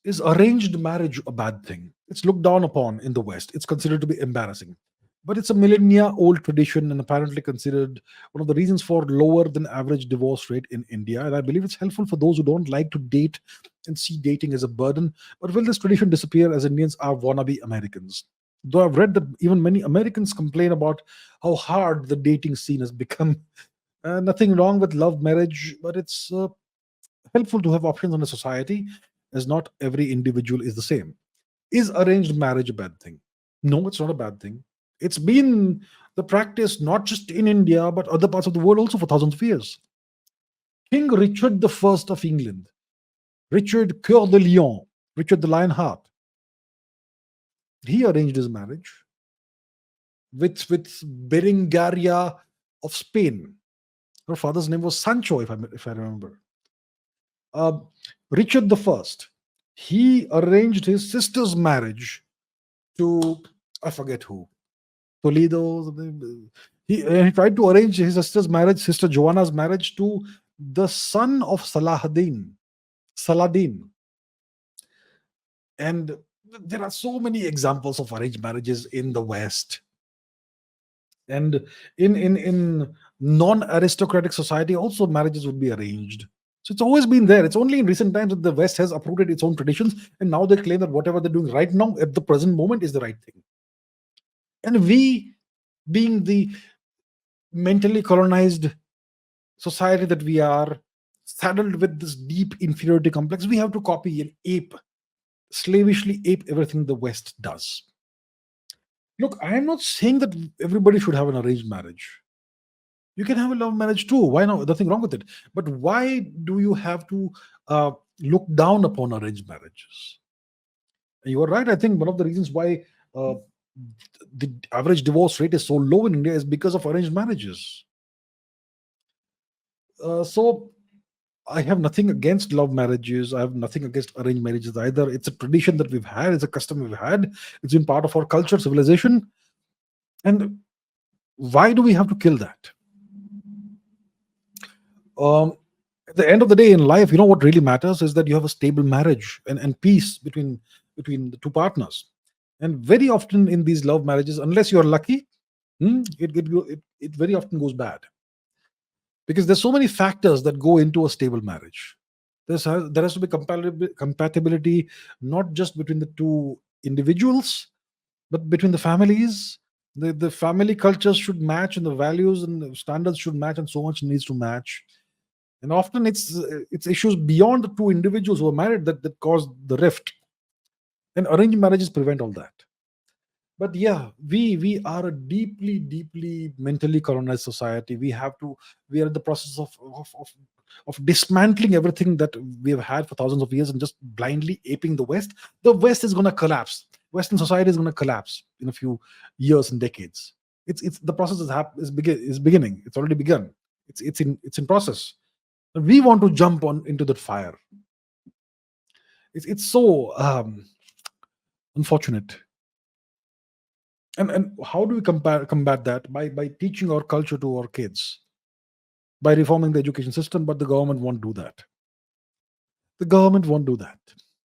Is arranged marriage a bad thing? It's looked down upon in the West. It's considered to be embarrassing. But it's a millennia old tradition and apparently considered one of the reasons for lower than average divorce rate in India. And I believe it's helpful for those who don't like to date and see dating as a burden. But will this tradition disappear as Indians are wannabe Americans? Though I've read that even many Americans complain about how hard the dating scene has become. Nothing wrong with love marriage, but it's helpful to have options in a society, as not every individual is the same. Is arranged marriage a bad thing? No, it's not a bad thing. It's been the practice not just in India, but other parts of the world also for thousands of years. King Richard the First of England, Richard Coeur de Lion, Richard the Lionheart, he arranged his marriage with Berengaria of Spain. Her father's name was Sancho, if I remember. Uh, Richard the First, he arranged his sister's marriage to, I forget who, Toledo. He tried to arrange his sister's marriage, Sister Joanna's marriage, to the son of Saladin. And there are so many examples of arranged marriages in the West. And in non-aristocratic society, also marriages would be arranged. So it's always been there. It's only in recent times that the West has uprooted its own traditions, and now they claim that whatever they're doing right now at the present moment is the right thing. And we, being the mentally colonized society that we are, saddled with this deep inferiority complex, we have to copy and slavishly ape everything the West does. Look, I am not saying that everybody should have an arranged marriage. You can have a love marriage too. Why not? Nothing wrong with it. But why do you have to look down upon arranged marriages? And you are right. I think one of the reasons why uh, the average divorce rate is so low in India is because of arranged marriages. So I have nothing against love marriages. I have nothing against arranged marriages either. It's a tradition that we've had. It's a custom we've had. It's been part of our culture, civilization. And why do we have to kill that? At the end of the day in life, what really matters is that you have a stable marriage and peace between the two partners. And very often in these love marriages, unless you're lucky, it very often goes bad, because there's so many factors that go into a stable marriage. There has to be compatibility, not just between the two individuals, but between the families. The family cultures should match, and the values and the standards should match, and so much needs to match. And often it's issues beyond the two individuals who are married that cause the rift. And arranged marriages prevent all that. But yeah, we are a deeply mentally colonized society. We are in the process of dismantling everything that we have had for thousands of years and just blindly aping the West. The West is going to collapse. Western society is going to collapse in a few years and decades. It's the process is beginning. It's already begun. It's in process. And we want to jump into that fire. It's so unfortunate. And how do we combat that? By teaching our culture to our kids, by reforming the education system. But the government won't do that. The government won't do that.